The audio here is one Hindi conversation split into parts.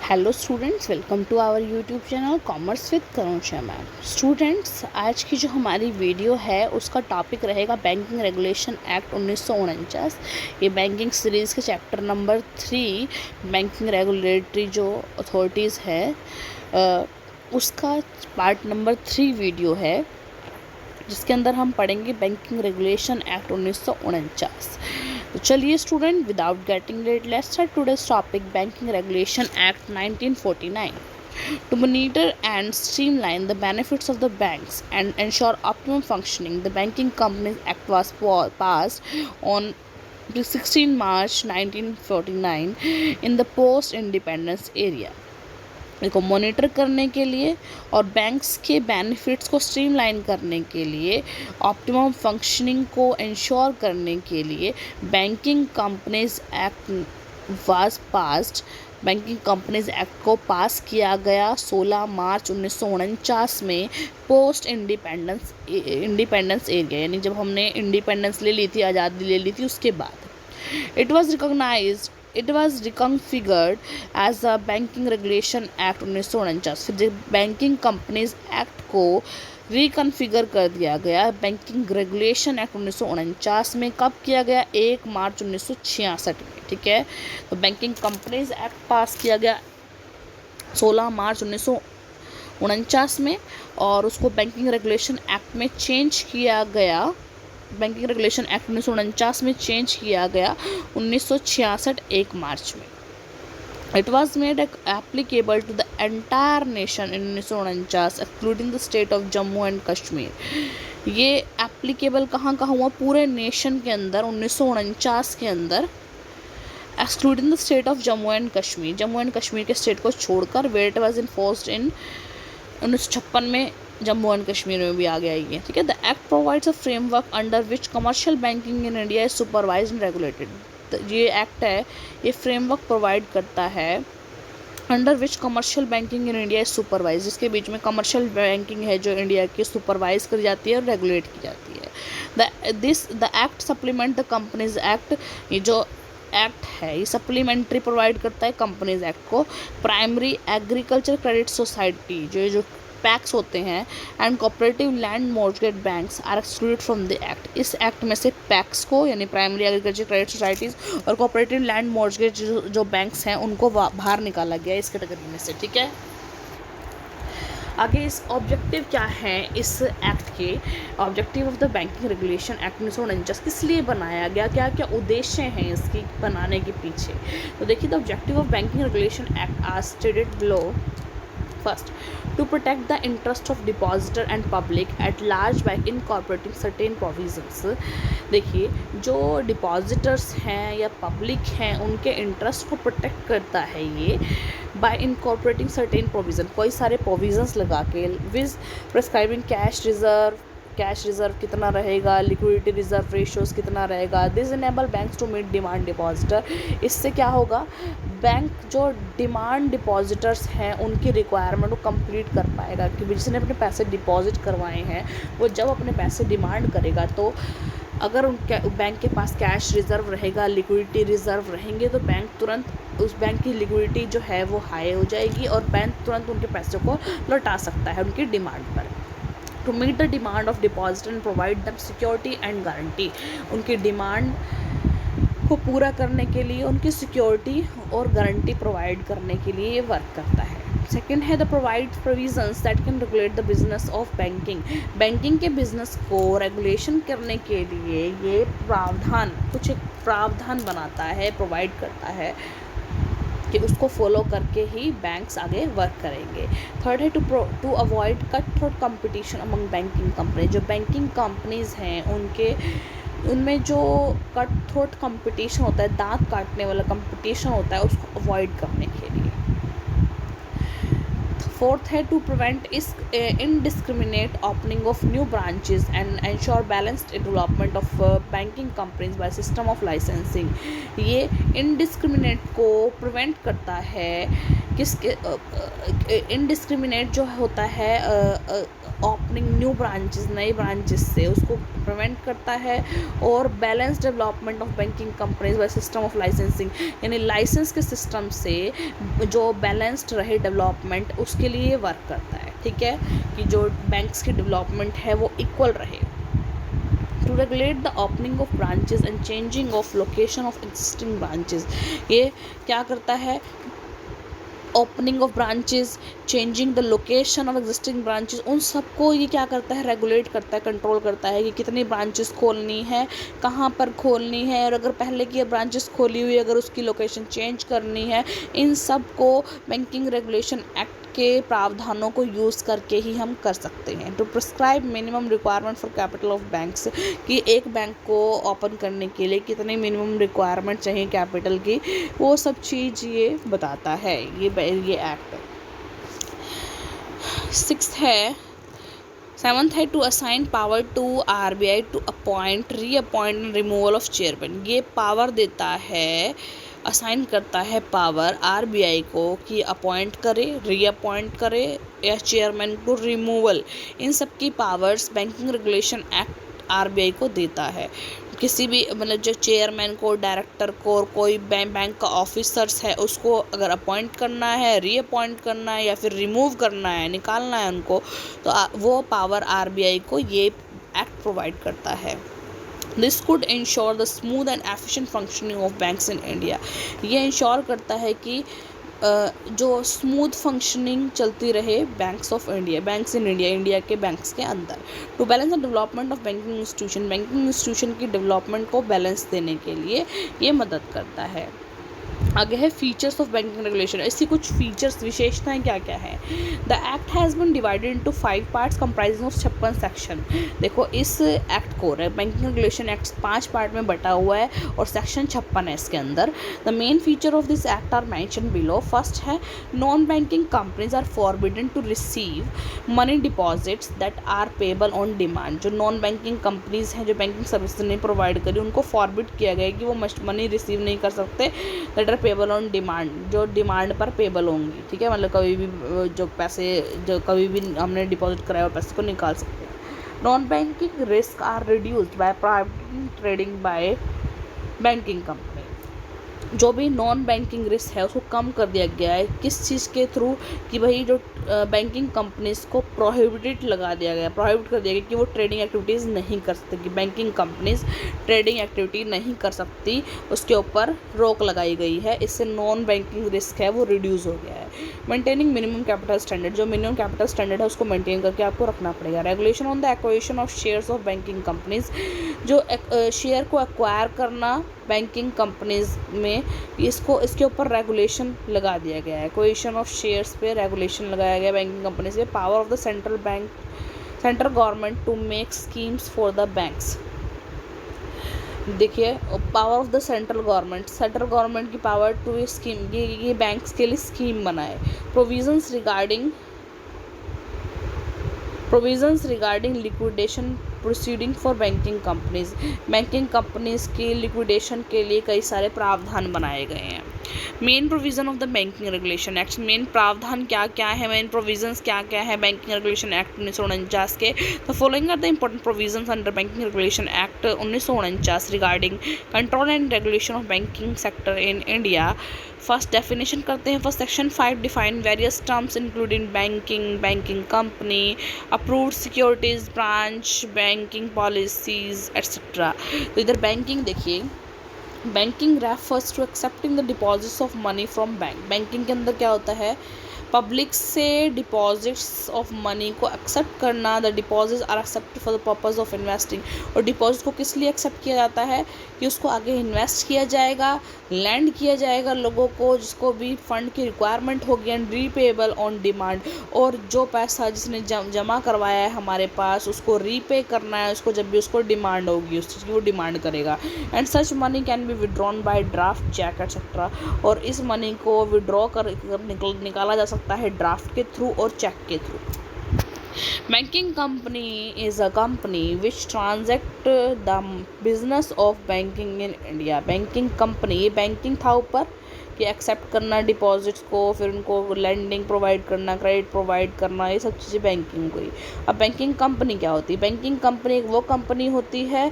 Hello students, welcome to our YouTube channel commerce with Karuna ma'am. Students, आज की जो हमारी वीडियो है उसका टॉपिक रहेगा बैंकिंग रेगुलेशन एक्ट 1949। ये बैंकिंग सीरीज़ के चैप्टर नंबर 3 बैंकिंग रेगुलेटरी जो अथॉरिटीज़ है उसका पार्ट नंबर 3 वीडियो है, जिसके अंदर हम पढ़ेंगे बैंकिंग रेगुलेशन एक्ट 1949। तो चलिए student, without getting late, let's start today's topic banking regulation act 1949। To monitor and streamline the benefits of the banks and ensure optimum functioning, the Banking Companies Act was passed on 16 March 1949 in the post-independence area. इसको मॉनिटर करने के लिए और बैंक्स के बेनिफिट्स को स्ट्रीमलाइन करने के लिए, ऑप्टिमम फंक्शनिंग को इंश्योर करने के लिए banking companies act was passed. Banking companies act को पास किया गया 16 मार्च 1949 में पोस्ट इंडिपेंडेंस एरिया, यानी जब हमने इंडिपेंडेंस ले ली थी, आज़ादी ले ली थी, उसके बाद it was reconfigured as the banking regulation act 1949। फिर बैंकिंग कंपनीज एक्ट को रिकन्फिगर कर दिया गया बैंकिंग रेगुलेशन एक्ट 1949 में। कब किया गया? 1 मार्च 1966 में। ठीक है, तो बैंकिंग कंपनीज एक्ट पास किया गया 16 मार्च 1949 में, और उसको बैंकिंग रेगुलेशन एक्ट में चेंज किया गया, बैंकिंग रेगुलेशन एक्ट 1949 में चेंज किया गया 1966 1 मार्च में। It was made applicable to the entire nation in 1949 excluding the state of Jammu and Kashmir. ये एप्लीकेबल कहाँ कहाँ हुआ? पूरे नेशन के अंदर 1949 के अंदर, excluding the state of Jammu and Kashmir के स्टेट को छोड़कर, वेयर इट वॉज इन्फोर्स्ड इन 1956 में जम्मू एंड कश्मीर में भी आ गया ये। ठीक है, the act provides a framework under which commercial banking in India is supervised and regulated. ये एक्ट है, ये फ्रेमवर्क प्रोवाइड करता है under which commercial banking in India is supervise, जिसके बीच में कमर्शियल बैंकिंग है जो इंडिया की सुपरवाइज करी जाती है और रेगुलेट की जाती है। The act supplement the companies act. ये जो एक्ट है ये सप्लीमेंट्री प्रोवाइड करता है कंपनीज एक्ट को। प्राइमरी एग्रीकल्चर क्रेडिट सोसाइटी जो पैक्स होते हैं and cooperative land mortgage banks are excluded from the act. इस एक्ट में से पैक्स को, यानी प्राइमरी एग्रीकल्चर क्रेडिट सोसाइटीज़ और कोऑपरेटिव लैंड मॉर्गेज जो बैंक्स हैं उनको बाहर निकाला गया इस कैटेगरी में से। ठीक है, आगे इस ऑब्जेक्टिव क्या है इस एक्ट के? Objective of the banking regulation act 1949 किस लिए बनाया गया, क्या क्या उद्देश्य हैं इसकी बनाने के पीछे? तो देखिए, the objective of banking regulation act are stated below. First, to protect the interest of depositor and public at large by incorporating certain provisions। देखिए, जो डिपॉजिटर्स हैं या पब्लिक हैं उनके इंटरेस्ट को प्रोटेक्ट करता है ये बाय इनकॉर्पोरेटिंग सर्टेन प्रोविज़न, कोई सारे प्रोविज़न्स लगा के, विज प्रिस्क्राइबिंग कैश रिजर्व कितना रहेगा, लिक्विडिटी रिजर्व रेशियोज कितना रहेगा। This enable banks to meet demand depositor. इससे क्या होगा? बैंक जो डिमांड डिपॉजिटर्स हैं उनकी रिक्वायरमेंट को कंप्लीट कर पाएगा, कि जिसने अपने पैसे डिपॉजिट करवाए हैं वो जब अपने पैसे डिमांड करेगा, तो अगर उनके बैंक के पास कैश रिज़र्व रहेगा, लिक्विडिटी रिज़र्व रहेंगे, तो बैंक तुरंत उस बैंक की लिक्विडिटी जो है वो हाई हो जाएगी और बैंक तुरंत उनके पैसों को लौटा सकता है उनकी डिमांड पर। To meet the demand of depositor and provide them security and guarantee, उनकी डिमांड को पूरा करने के लिए उनकी सिक्योरिटी और गारंटी प्रोवाइड करने के लिए ये वर्क करता है। सेकेंड है the provide provisions that can regulate the business of banking के बिजनेस को रेगुलेशन करने के लिए ये कुछ एक प्रावधान बनाता है, प्रोवाइड करता है कि उसको फॉलो करके ही बैंक्स आगे वर्क करेंगे। थर्ड है to avoid cut throat competition among banking company. जो बैंकिंग कंपनीज हैं उनमें जो कट थ्रोट कंपटीशन होता है, दांत काटने वाला कंपटीशन होता है, उसको अवॉइड करने के लिए। फोर्थ है to prevent indiscriminate opening of new branches and ensure balanced development of banking companies by system of licensing. ये इनडिस्क्रिमिनेट को प्रिवेंट करता है। किसके इनडिस्क्रिमिनेट जो होता है ओपनिंग न्यू ब्रांचेस, नए ब्रांचेस से उसको प्रिवेंट करता है। और balance development of banking companies by system of licensing, यानी लाइसेंस के सिस्टम से जो बैलेंस्ड रहे डेवलपमेंट, उसके लिए वर्क करता है। ठीक है, कि जो बैंक्स की डेवलपमेंट है वो इक्वल रहे। To regulate the opening of branches and changing of location of existing branches, ये क्या करता है, opening of branches, changing the location of existing branches, उन सबको ये क्या करता है, रेगुलेट करता है, कंट्रोल करता है कि कितनी ब्रांचेस खोलनी है, कहाँ पर खोलनी है, और अगर पहले की ब्रांचेस खोली हुई अगर उसकी लोकेशन चेंज करनी है, इन सब को बैंकिंग रेगुलेशन एक्ट के प्रावधानों को यूज़ करके ही हम कर सकते हैं। To prescribe minimum requirement for capital of banks, कि एक बैंक को ओपन करने के लिए कितनी मिनिमम रिक्वायरमेंट चाहिए कैपिटल की, वो सब चीज़ ये बताता है ये एक्ट। 7th है to assign power to RBI to appoint, reappoint and removal of chairman, ये पावर देता है, असाइन करता है पावर RBI को कि अपॉइंट करे, रीअपॉइंट करे, या चेयरमैन को रिमूवल, इन सब की powers banking regulation act RBI को देता है। किसी भी मतलब जो चेयरमैन को, डायरेक्टर को, और कोई बैंक का ऑफिसर्स है उसको अगर अपॉइंट करना है, रीअपॉइंट करना है, या फिर रिमूव करना है, निकालना है उनको, तो वो पावर RBI को ये एक्ट प्रोवाइड करता है। This could ensure the smooth and efficient functioning of banks in India, ये इंश्योर करता है कि जो स्मूथ फंक्शनिंग चलती रहे banks of India, banks in India, India के बैंक्स के अंदर। To balance the development of banking institution की डेवलपमेंट को बैलेंस देने के लिए ये मदद करता है। आगे है फीचर्स ऑफ बैंकिंग रेगुलेशन, इसकी कुछ फीचर्स, विशेषताएं क्या क्या है। The act has been divided into 5 parts comprising of 56 section. देखो इस एक्ट को, बैंकिंग रेगुलेशन एक्ट 5 पार्ट में बटा हुआ है और सेक्शन 56 है इसके अंदर। The main feature of this act are mention below. First है, non banking companies are forbidden to receive money deposits that are payable on demand. जो नॉन बैंकिंग कंपनीज हैं, जो बैंकिंग सर्विस नहीं प्रोवाइड करी, उनको फॉरबिड किया गया है कि वो मनी रिसीव नहीं कर सकते that are payable on demand, जो डिमांड पर पेबल होंगी। ठीक है, मतलब कभी भी जो पैसे, जो कभी भी हमने डिपॉजिट कराया और पैसे को निकाल सकते हैं। Non banking risk are reduced by private trading by banking company, जो भी नॉन बैंकिंग रिस्क है उसको कम कर दिया गया है। किस चीज़ के थ्रू, कि भाई जो बैंकिंग कंपनीज को प्रोहिबिटेड लगा दिया गया, प्रोहिबिट कर दिया गया कि वो ट्रेडिंग एक्टिविटीज़ नहीं कर सकती, कि बैंकिंग कंपनीज ट्रेडिंग एक्टिविटी नहीं कर सकती, उसके ऊपर रोक लगाई गई है। इससे नॉन बैंकिंग रिस्क है वो रिड्यूस हो गया है। मेंटेनिंग मिनिमम कैपिटल स्टैंडर्ड, जो मिनिमम कैपिटल स्टैंडर्ड है उसको मेंटेन करके आपको रखना पड़ेगा। Regulation on the acquisition of shares of banking companies, जो शेयर को एक्वायर करना बैंकिंग कंपनीज में, इसके ऊपर रेगुलेशन लगा दिया गया है। एक्वाजिशन ऑफ शेयर्स पे रेगुलेशन लगाया गया बैंकिंग कंपनीज पे। Power of the central government to make schemes for the banks. देखिए, power of the central government की पावर टू स्कीम, ये बैंक्स के लिए स्कीम बनाए। Provisions regarding liquidation proceeding for banking companies की लिक्विडेशन के लिए कई सारे प्रावधान बनाए गए हैं। Main provision of the banking regulation act, main प्रावधान क्या क्या है, मेन प्रोविजंस क्या क्या है बैंकिंग रेगुलेशन एक्ट 1949 के। The following are the important provisions under banking regulation act 1949 regarding control and regulation of banking sector in India. First definition करते हैं। First section 5 define various terms including banking company, approved securities branch, banking policies etcetera. तो इधर बैंकिंग देखिए, banking refers to accepting the deposits of money from bank. Banking के अंदर क्या होता है, पब्लिक से डिपॉजिट्स ऑफ मनी को एक्सेप्ट करना। The deposits are accepted for the purpose of investing, और डिपॉजिट को किस लिए एक्सेप्ट किया जाता है, कि उसको आगे इन्वेस्ट किया जाएगा, लैंड किया जाएगा लोगों को जिसको भी फंड की रिक्वायरमेंट होगी, एंड रीपेबल ऑन डिमांड, और जो पैसा जिसने जमा करवाया है हमारे पास उसको रीपे करना है उसको, जब भी उसको डिमांड होगी उस चीज़ की वो डिमांड करेगा। And such money can be withdrawn by draft, cheque etcetera, और इस मनी को विड्रॉ कर निकाला जा सकता है ड्राफ्ट के थ्रू और चेक के through. Banking company is a company which transact the business of banking in India. Banking company, ये banking था ऊपर, कि एक्सेप्ट करना डिपॉजिट्स को, फिर उनको लैंडिंग प्रोवाइड करना, क्रेडिट प्रोवाइड करना, ये सब चीज़ें बैंकिंग हुई। अब बैंकिंग कंपनी क्या होती है? बैंकिंग कंपनी एक वो कंपनी होती है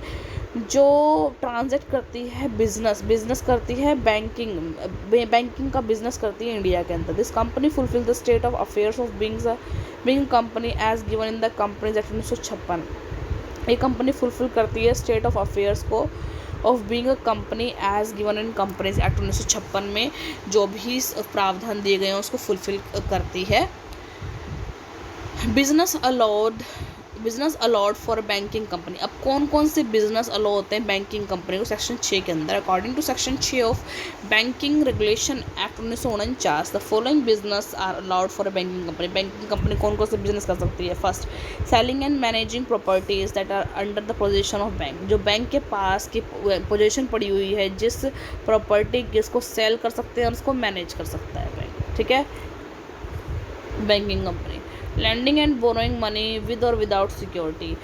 जो ट्रांजेक्ट करती है, बिजनेस करती है, बैंकिंग का बिजनेस करती है इंडिया के अंदर। This company fulfil the state of affairs of being company as given in the companies act 1956। ये कंपनी फुलफिल करती है स्टेट ऑफ अफेयर्स को of being a company as given in companies act 1956 में जो भी प्रावधान दिए गए हैं उसको फुलफिल करती है। Business allowed for banking company. अब कौन कौन से बिजनेस अलाउ होते हैं बैंकिंग कंपनी को? सेक्शन 6 के अंदर according to section 6 of banking regulation act 1949 the following business are allowed for a banking company. Banking company कौन कौन से बिजनेस कर सकती है? First, selling and managing properties that are under the position of bank. जो बैंक के पास की पोजीशन पड़ी हुई है, जिस प्रॉपर्टी जिसको सेल कर सकते हैं और उसको मैनेज कर सकता है बैंक, ठीक है, banking company. Lending and borrowing money with और विदाउट सिक्योरिटी।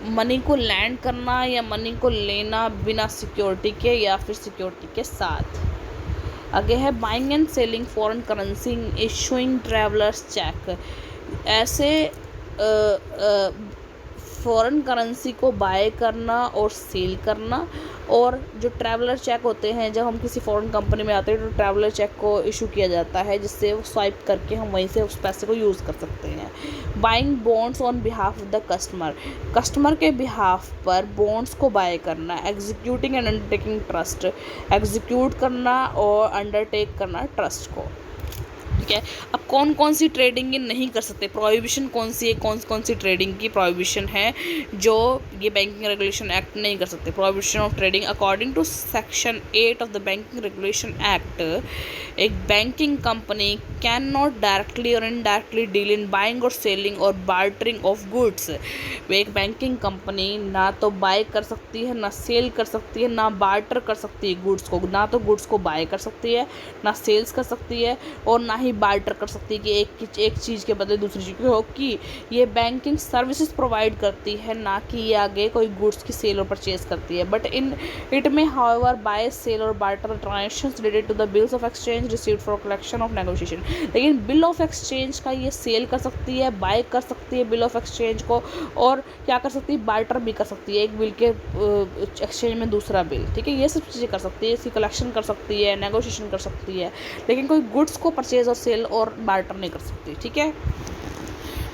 मनी को लैंड करना या मनी को लेना बिना सिक्योरिटी के या फिर सिक्योरिटी के साथ। आगे है buying and selling foreign currency, issuing travellers cheque. ऐसे फॉरेन करेंसी को बाय करना और सेल करना, और जो ट्रैवलर चेक होते हैं, जब हम किसी फॉरेन कंपनी में आते हैं तो ट्रैवलर चेक को इशू किया जाता है, जिससे वो स्वाइप करके हम वहीं से उस पैसे को यूज़ कर सकते हैं। Buying bonds on behalf of the customer के बिहाफ पर बॉन्ड्स को बाय करना। Executing and undertaking trust, execute करना और अंडरटेक करना ट्रस्ट को, ठीक है। अब कौन कौन सी ट्रेडिंग ये नहीं कर सकते, प्रोहिबिशन कौन सी है, कौन सी ट्रेडिंग की प्रोहिबिशन है जो ये बैंकिंग रेगुलेशन एक्ट नहीं कर सकते? Prohibition of trading according to section 8 of the banking regulation act, एक banking company can not directly or indirectly deal in buying or selling or bartering of goods. एक बैंकिंग कंपनी ना तो बाय कर सकती है, ना सेल कर सकती है, ना बार्टर कर सकती है गुड्स को। ना तो गुड्स को बाय कर सकती है, ना सेल्स कर सकती है, और ना ही बार्टर कर सकती है कि एक चीज़ के बदले दूसरी चीज़ हो। कि ये बैंकिंग सर्विसेज प्रोवाइड करती है, ना कि ये आगे कोई गुड्स की सेल और परचेज करती है। बट इन इट में हाउएवर बाय सेल और barter transactions related to the bills of exchange received for collection of negotiation. लेकिन बिल ऑफ एक्सचेंज का ये सेल कर सकती है, बाय कर सकती है बिल ऑफ एक्सचेंज को, और क्या कर सकती है, बार्टर भी कर सकती है एक बिल के एक्सचेंज में दूसरा बिल, ठीक है। ये सब चीज़ें कर सकती है, इसकी कलेक्शन कर सकती है, नेगोशिएशन कर सकती है, लेकिन कोई गुड्स को परचेज और सेल और बार्टर नहीं कर सकती, ठीक है।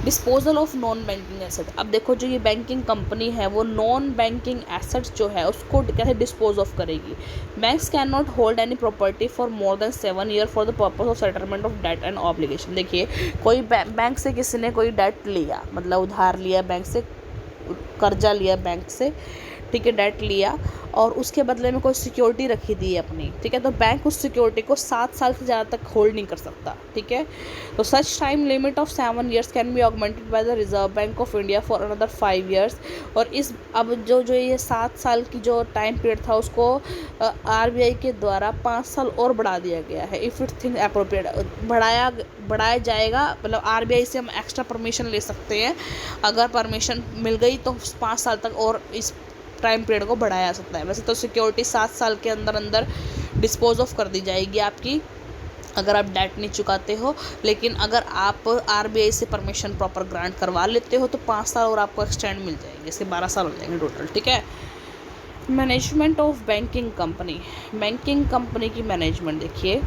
Disposal of non banking asset. अब देखो, जो ये बैंकिंग कंपनी है वो नॉन बैंकिंग एसेट्स जो है उसको कैसे डिस्पोज ऑफ करेगी? Banks can not hold any property for more than 7 year for the purpose of settlement of debt and obligation. देखिए, कोई बैंक से किसी ने कोई डेट लिया, मतलब उधार लिया बैंक से, कर्जा लिया बैंक से, ठीक है, डेट लिया, और उसके बदले में कोई सिक्योरिटी रखी दी है अपनी, ठीक है, तो बैंक उस सिक्योरिटी को 7 साल से ज़्यादा तक होल्ड नहीं कर सकता, ठीक है। तो such time limit of 7 years can be augmented by the reserve bank of India for another 5 years. और इस अब जो ये 7 साल की जो टाइम पीरियड था उसको RBI के द्वारा 5 साल और बढ़ा दिया गया है। इफ़ इट थिंक अप्रोप्रिएट, बढ़ाया जाएगा, मतलब RBI से हम एक्स्ट्रा परमिशन ले सकते हैं। अगर परमिशन मिल गई तो 5 साल तक और इस टाइम पीरियड को बढ़ाया जा सकता है। वैसे तो सिक्योरिटी 7 साल के अंदर अंदर डिस्पोज ऑफ कर दी जाएगी आपकी, अगर आप डेट नहीं चुकाते हो। लेकिन अगर आप RBI से परमिशन प्रॉपर ग्रांट करवा लेते हो तो 5 साल और आपको एक्सटेंड मिल जाएंगे, इसके 12 साल हो जाएंगे टोटल, ठीक है। Management of banking company. Banking company की मैनेजमेंट देखिए,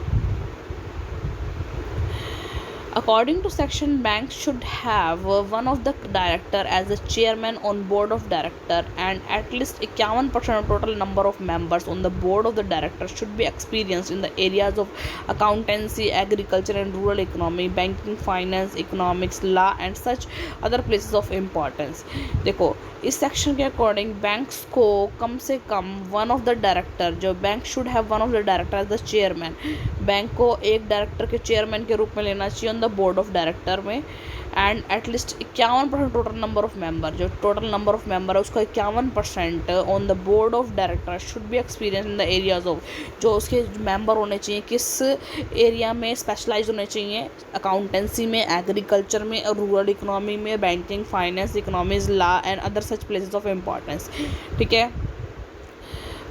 according to section, banks should have one of the director as a chairman on board of director, and at least 51% of total number of members on the board of the director should be experienced in the areas of accountancy, agriculture and rural economy, banking, finance, economics, law and such other places of importance। देखो, इस सेक्शन के अकॉर्डिंग बैंक्स को कम से कम वन ऑफ द डायरेक्टर, जो bank should have one of the director as the chairman, bank को एक डायरेक्टर के चेयरमैन के रूप में लेना चाहिए on the board of director में। And at least 51% total number of member, जो टोटल नंबर ऑफ मेंबर है उसका 51% on the board of director should be experience in the areas of, जो उसके मेंबर होने चाहिए किस एरिया में स्पेशलाइज होने चाहिए, अकाउंटेंसी में, एग्रीकल्चर में, रूरल इकोनॉमी में, banking, finance, economies, law and other such places of importance, ठीक है।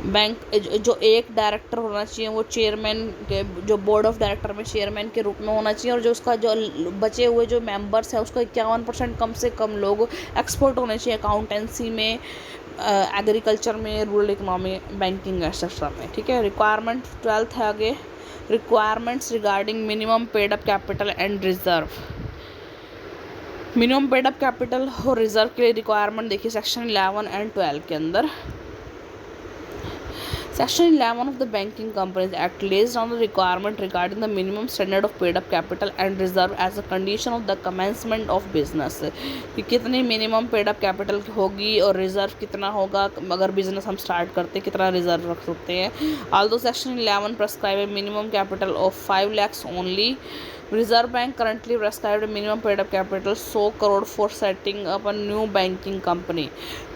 बैंक जो एक डायरेक्टर होना चाहिए वो चेयरमैन के, जो बोर्ड ऑफ डायरेक्टर में चेयरमैन के रूप में होना चाहिए, और जो उसका जो बचे हुए जो मेंबर्स हैं उसका 51% कम से कम लोग एक्सपर्ट होने चाहिए अकाउंटेंसी में, एग्रीकल्चर में, रूरल इकोनॉमी, बैंकिंग एक्सेट्रा में। ठीक है। रिक्वायरमेंट 12th है आगे, requirements regarding minimum paid up capital and reserve. Minimum paid up capital और रिजर्व के लिए रिक्वायरमेंट देखिए सेक्शन 11 एंड 12 के अंदर। Section 11 of the Banking Companies Act lays down the requirement regarding the minimum standard of paid up capital and reserve as a condition of the commencement of business। कि कितनी मिनिमम पेड अप कैपिटल होगी और रिजर्व कितना होगा, अगर बिजनेस हम स्टार्ट करते कितना रिजर्व रख सकते हैं। Although Section 11 prescribe a minimum capital of 5 lakhs only, Reserve Bank currently prescribed a minimum paid up capital 100 crore for setting up a new banking company।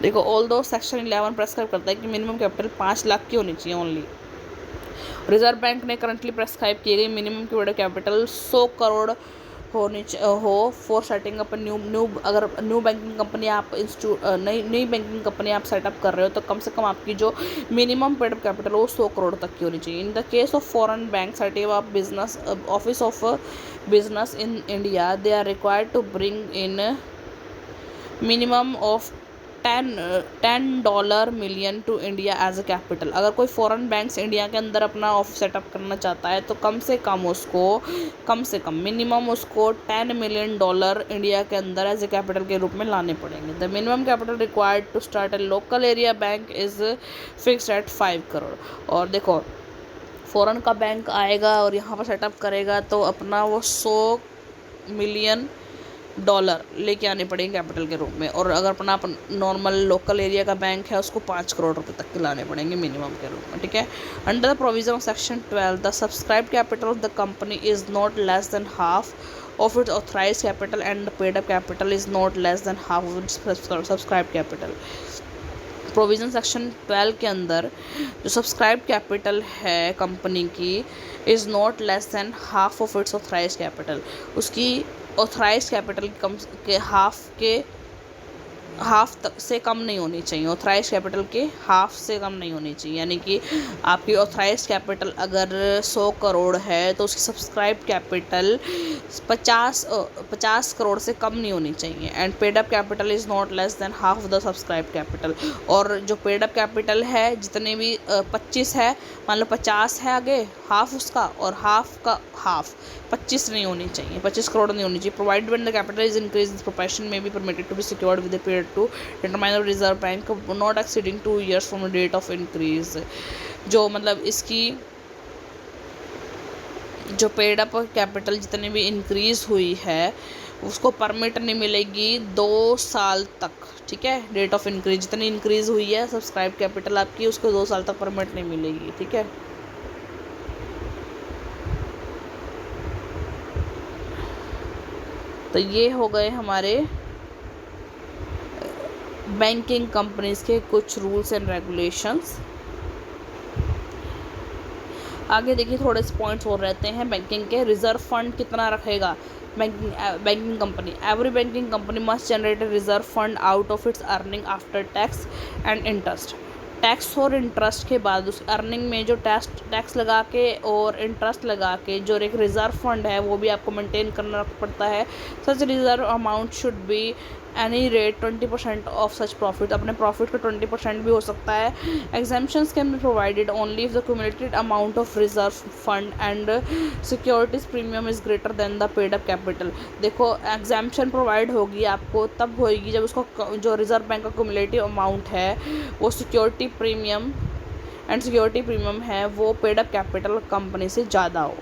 देखो ऑल्दो सेक्शन 11 प्रेस्क्राइब करता है कि मिनिमम कैपिटल 5 लाख की होनी चाहिए ओनली, रिजर्व बैंक ने करंटली प्रेस्क्राइब की गई मिनिमम पेड कैपिटल 100 करोड़ हो फॉर सेटिंग अप न्यू अगर न्यू बैंकिंग कंपनी आप नई बैंकिंग कंपनी आप सेटअप कर रहे हो तो कम से कम आपकी जो मिनिमम पेड कैपिटल वो 100 करोड़ तक की होनी चाहिए। In the case of foreign bank setting up business office of business in India they are required to bring in minimum of $10 million to India as a capital. अगर कोई फॉरेन बैंक्स इंडिया के अंदर अपना ऑफिस सेटअप करना चाहता है तो कम से कम मिनिमम उसको $10 मिलियन इंडिया के अंदर एज ए कैपिटल के रूप में लाने पड़ेंगे। The minimum capital required to start a local area bank is fixed at 5 crore. और देखो फॉरेन का बैंक आएगा और यहाँ पर सेटअप करेगा तो अपना वो $100 मिलियन लेके आने पड़ेंगे कैपिटल के रूप में, और अगर अपना नॉर्मल लोकल एरिया का बैंक है उसको 5 करोड़ रुपए तक के लाने पड़ेंगे मिनिमम के रूप में। ठीक है। Under the provision of section 12 the subscribed capital of the company is not less than half of its authorised capital and the paid up capital is not less than half of its subscribed capital. Provision section 12 के अंदर जो सब्सक्राइब कैपिटल है कंपनी की is not less than half of its authorised capital, उसकी ऑथराइज्ड कैपिटल के हाफ तक से कम नहीं होनी चाहिए, ऑथराइज कैपिटल के हाफ से कम नहीं होनी चाहिए। यानी कि आपकी ऑथराइज कैपिटल अगर 100 करोड़ है तो उसकी सब्सक्राइब कैपिटल 50 करोड़ से कम नहीं होनी चाहिए। And paid up capital is not less than half of the subscribe capital. और जो पेड अप कैपिटल है जितने भी 25 है, मान लो 50 है आगे हाफ उसका, और हाफ का हाफ 25 नहीं होनी चाहिए, 25 करोड़ नहीं होनी चाहिए। Provided when the capital is increase the proportion में be permitted to be secured with the period to determine the reserve bank not exceeding 2 years from the date of increase. जो मतलब इसकी जो पेड अप कैपिटल जितनी भी इंक्रीज हुई है उसको परमिट नहीं मिलेगी 2 साल तक। ठीक है। डेट ऑफ इंक्रीज जितनी इंक्रीज हुई है सब्सक्राइब कैपिटल आपकी उसको 2 साल तक परमिट नहीं मिलेगी। ठीक है। तो ये हो गए हमारे बैंकिंग कंपनीज के कुछ रूल्स एंड रेगुलेशंस। आगे देखिए थोड़े से पॉइंट्स और रहते हैं बैंकिंग के। रिजर्व फंड कितना रखेगा banking company? Every banking company must generate a reserve fund out of its earning after tax and interest. Tax और इंटरेस्ट के बाद उस अर्निंग में जो टैक्स लगा के और इंटरेस्ट लगा के जो एक रिज़र्व फंड है वो भी आपको मेंटेन करना पड़ता है। Such reserve amount should be any rate 20% of such profit. अपने प्रॉफिट का 20% भी हो सकता है। Exemptions can be provided only if the cumulated amount of reserve fund and securities premium is greater than the paid up capital. देखो एग्जाम्पशन प्रोवाइड होगी आपको तब होएगी जब उसको जो रिजर्व बैंक का क्यूमुलेटिव अमाउंट है वो सिक्योरिटी प्रीमियम है वो पेड अप कैपिटल कंपनी से ज़्यादा हो।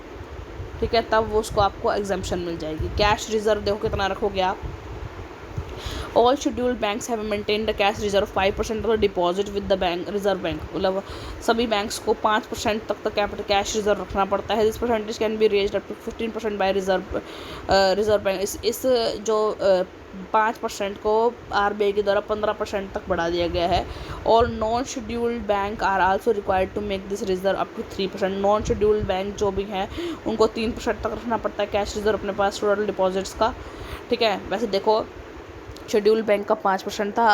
ठीक है। तब वो उसको आपको एग्जाम्पशन मिल जाएगी। कैश रिजर्व देखो कितना रखोगे आप। All scheduled banks have maintained a cash reserve 5% of the deposit with the bank reserve bank। मतलब सभी बैंक्स को 5% तक कैपिटल कैश रिजर्व रखना पड़ता है। This percentage can be raised up to 15% by reserve bank. इस जो 5% को RBI के द्वारा 15% तक बढ़ा दिया गया है। और non scheduled bank are also required to make this reserve up to 3%। Non scheduled bank जो भी हैं उनको 3% तक रखना पड़ता है कैश रिजर्व अपने पास टोटल डिपॉजिट्स का। ठीक है। वैसे देखो शेड्यूल बैंक का 5% था,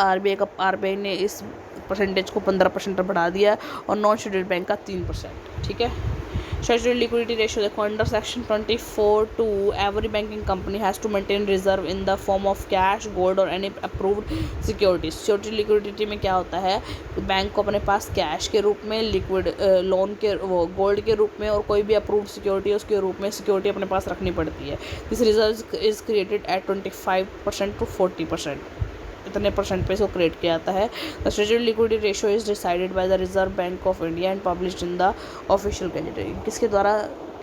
RBI ने इस परसेंटेज को 15% बढ़ा दिया और नॉन शेड्यूल्ड बैंक का 3%। ठीक है। Statutory liquidity ratio देखो under section 24(2) every banking company has to maintain reserve in the form of cash, gold or any approved securities. Statutory liquidity में क्या होता है, बैंक को अपने पास कैश के रूप में, लिक्विड लोन के वो गोल्ड के रूप में और कोई भी अप्रूव्ड सिक्योरिटी उसके रूप में सिक्योरिटी अपने पास रखनी पड़ती है। This reserve is created at 25% to 40%, इतने परसेंट पे इसको क्रिएट किया जाता है। The statutory liquidity ratio is decided by the reserve bank of India and published in the official gazette. किसके द्वारा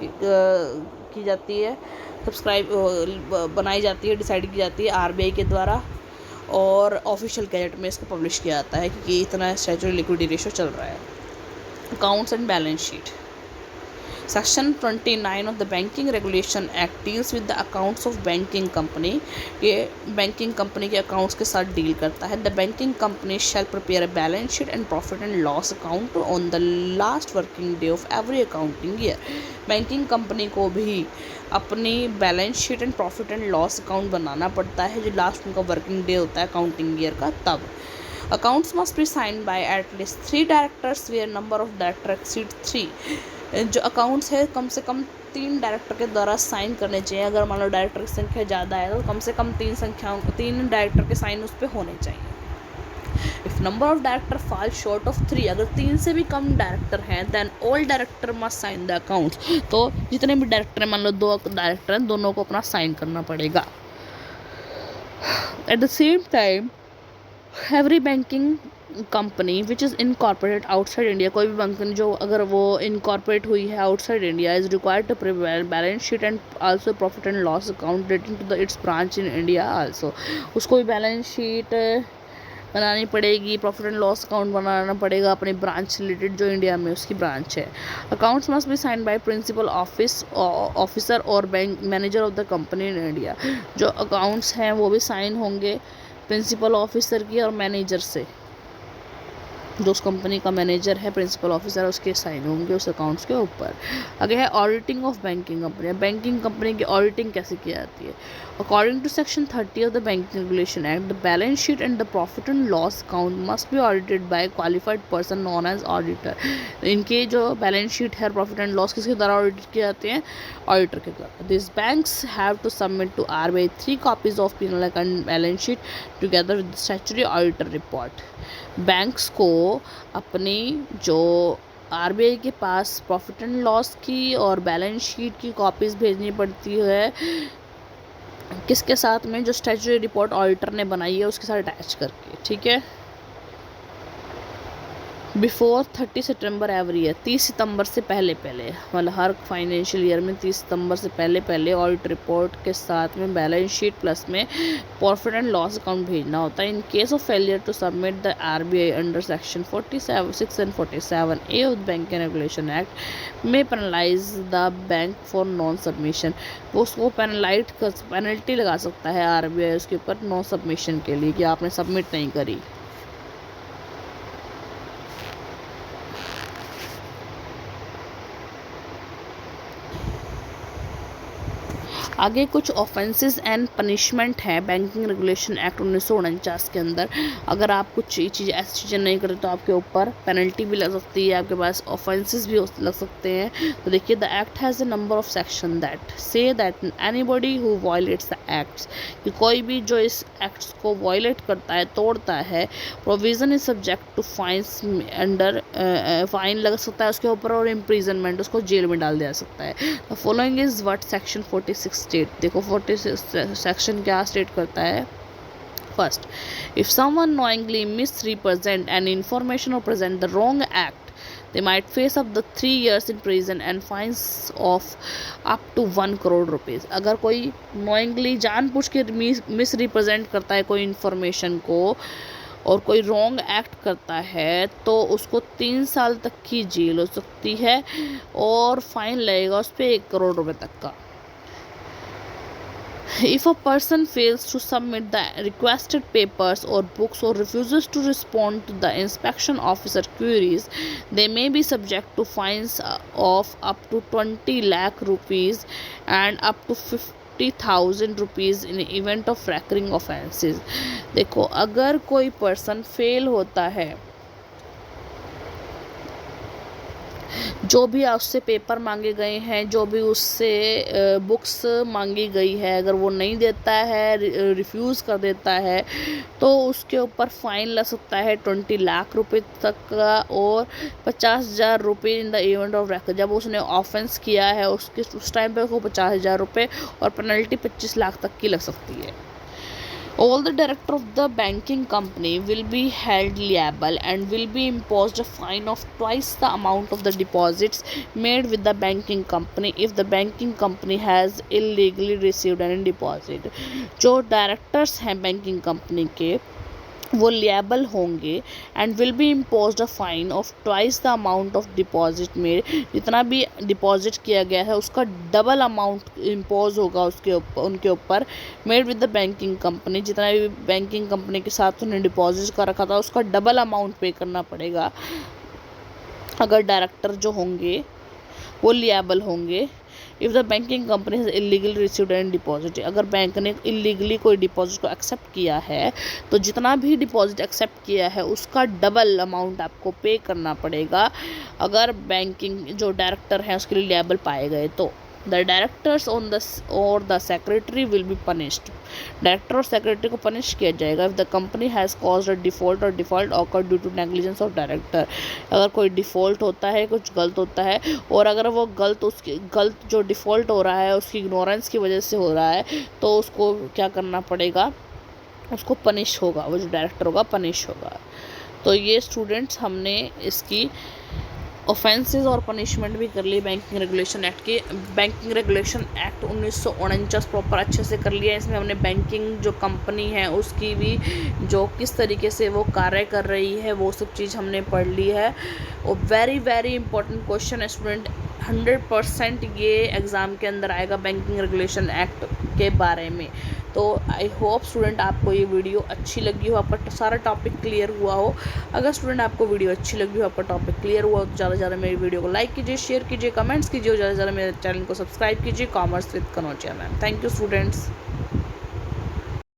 की जाती है, बनाई जाती है, डिसाइड की जाती है आरबीआई के द्वारा, और ऑफिशियल गैजेट में इसको पब्लिश किया जाता है कि इतना स्टैट्यूटरी लिक्विडिटी रेशियो चल रहा है। Accounts and balance sheet. Section 29 of the Banking Regulation Act deals with the accounts of banking company। ये बैंकिंग कंपनी के अकाउंट्स के साथ डील करता है। The banking company shall prepare a balance sheet and profit and loss account on the last working day of every accounting year। Banking company को भी अपनी balance sheet and profit and loss account बनाना पड़ता है जो लास्ट उनका वर्किंग डे होता है अकाउंटिंग ईयर का, तब। Accounts must be signed by at least 3 directors where number of directors exceed 3। जो अकाउंट्स है कम से कम 3 डायरेक्टर के द्वारा साइन करने चाहिए। अगर मान लो डायरेक्टर की संख्या ज़्यादा है तो कम से कम 3 डायरेक्टर के साइन उस पर होने चाहिए। If number of director fall short of 3, अगर 3 से भी कम डायरेक्टर हैं, then all director must sign the accounts. तो जितने भी डायरेक्टर हैं, मान लो 2 डायरेक्टर हैं, दोनों को अपना साइन करना पड़ेगा। At the same time every banking company which is incorporated outside India, कोई भी कंपनी जो अगर वो इनकॉर्पोरेट हुई है outside India, is required to prepare balance sheet and also profit and loss account relating to the its branch in India also. उसको भी बैलेंस शीट बनानी पड़ेगी, प्रॉफिट एंड लॉस अकाउंट बनाना पड़ेगा अपने ब्रांच रिलेटेड जो इंडिया में उसकी ब्रांच है। Accounts must be sign by principal officer or bank manager of the company in India. जो अकाउंट्स हैं वो भी साइन होंगे प्रिंसिपल ऑफिसर की और मैनेजर से, जो उस कंपनी का मैनेजर है, प्रिंसिपल ऑफिसर, उसके साइन होंगे उस अकाउंट्स के ऊपर। आगे है auditing of banking company. Banking company की ऑडिटिंग कैसे की जाती है। According to section 30 of the banking regulation act, the balance sheet and the profit and loss account must be audited by qualified person known as auditor. इनके जो बैलेंस शीट है, प्रॉफिट एंड लॉस किसके द्वारा ऑडिट किए जाते हैं, ऑडिटर के द्वारा। This banks have to submit to RBI 3 copies of P&L account balance sheet together with statutory auditor report. Banks को अपनी जो आरबीआई के पास प्रॉफिट एंड लॉस की और बैलेंस शीट की कॉपीज़ भेजनी पड़ती है, किसके साथ में, जो स्टैट्यूटरी रिपोर्ट ऑडिटर ने बनाई है उसके साथ अटैच करके। ठीक है। बिफोर 30 सितंबर एवरी ईयर, 30 सितंबर से पहले मतलब हर फाइनेंशियल ईयर में 30 सितंबर से पहले ऑडिट रिपोर्ट के साथ में बैलेंस शीट प्लस में प्रॉफिट एंड लॉस अकाउंट भेजना होता है। In case of failure to submit the RBI under section 47(6) and 47(a) of banking regulation act में penalise the bank for non submission. वो उसको पेनल्टी लगा सकता है आरबीआई उसके ऊपर नॉन सबमिशन के लिए कि आपने सबमिट नहीं करी। आगे कुछ ऑफेंसेस एंड पनिशमेंट है बैंकिंग रेगुलेशन एक्ट 1949 के अंदर। अगर आप कुछ चीज़ ऐसी चीज़ें नहीं करते तो आपके ऊपर पेनल्टी भी लग सकती है, आपके पास ऑफेंसेस भी लग सकते हैं। तो देखिए, the act has a number of section that say that anybody who violets the acts, कि कोई भी जो इस एक्ट्स को वायलेट करता है, तोड़ता है, provision is subject to fines under, fine लग सकता है उसके ऊपर और इम्प्रिजनमेंट, उसको जेल में डाल दिया सकता है। The following is what section 46 state. देखो 46 सेक्शन क्या स्टेट करता है। First, if someone knowingly misrepresent an information or present the wrong act, they might face up the 3 years in prison and fines of up to 1 crore rupees। अगर कोई नोइंगली जानबूझ के मिसरिप्रेजेंट करता है कोई इन्फॉर्मेशन को और कोई रॉन्ग एक्ट करता है तो उसको 3 साल तक की जेल हो सकती है और फाइन लगेगा उस पर 1 करोड़ रुपए तक का। If a person fails to submit the requested papers or books or refuses to respond to the inspection officer queries, they may be subject to fines of up to 20 lakh rupees and up to 50,000 rupees in event of recurring offences। देखो, अगर कोई पर्सन फेल होता है जो भी उससे पेपर मांगे गए हैं, जो भी उससे बुक्स मांगी गई है, अगर वो नहीं देता है, रिफ्यूज़ कर देता है, तो उसके ऊपर फ़ाइन लग सकता है 20 लाख रुपए तक का, और 50,000 रुपये in the event of record. जब उसने ऑफेंस किया है उस टाइम पे उसको 50,000 रुपये और पेनल्टी 25 लाख तक की लग सकती है। All the director of the banking company will be held liable and will be imposed a fine of twice the amount of the deposits made with the banking company if the banking company has illegally received any deposit। जो डायरेक्टर्स हैं बैंकिंग कंपनी के, वो लिएबल होंगे and will be imposed a fine of twice the amount of deposit में, जितना भी डिपॉजिट किया गया है उसका डबल अमाउंट इम्पोज होगा उनके ऊपर, made with the banking company. जितना भी बैंकिंग कंपनी के साथ उन्हें डिपॉजिट कर रखा था उसका डबल अमाउंट पे करना पड़ेगा अगर डायरेक्टर जो होंगे वो लिएबल होंगे। If the banking company has illegally received and deposit, अगर बैंक ने इलीगली कोई डिपॉजिट को एक्सेप्ट किया है तो जितना भी डिपॉजिट एक्सेप्ट किया है उसका डबल अमाउंट आपको पे करना पड़ेगा अगर बैंकिंग जो डायरेक्टर हैं उसके लिए लिएबल पाए गए तो। The directors on the or the secretary will be punished, director और सेक्रेटरी को पनिश किया जाएगा if the company has caused a default or default occur due to negligence of director. अगर कोई डिफ़ॉल्ट होता है, कुछ गलत होता है, और अगर वो गलत जो डिफ़ॉल्ट हो रहा है उसकी इग्नोरेंस की वजह से हो रहा है, तो उसको क्या करना पड़ेगा, उसको पनिश होगा, वो जो डायरेक्टर होगा पनिश होगा। तो ये स्टूडेंट्स हमने इसकी ऑफेंसेस और पनिशमेंट भी कर ली बैंकिंग रेगुलेशन एक्ट की। बैंकिंग रेगुलेशन एक्ट 1949 प्रॉपर अच्छे से कर लिया। इसमें हमने बैंकिंग जो कंपनी है उसकी भी जो किस तरीके से वो कार्य कर रही है वो सब चीज़ हमने पढ़ ली है। और वेरी वेरी इंपॉर्टेंट क्वेश्चन है स्टूडेंट, 100% ये एग्ज़ाम के अंदर आएगा बैंकिंग रेगुलेशन एक्ट के बारे में। तो आई होप स्टूडेंट आपको ये वीडियो अच्छी लगी हो, आपका सारा टॉपिक क्लियर हुआ हो। अगर स्टूडेंट आपको वीडियो अच्छी लगी हो, आपका टॉपिक क्लियर हुआ हो, तो ज़्यादा से ज़्यादा मेरी वीडियो को लाइक कीजिए, शेयर कीजिए, कमेंट्स कीजिए और ज़्यादा से ज़्यादा मेरे चैनल को सब्सक्राइब कीजिए, commerce with Kanaujia ma'am. Thank you students.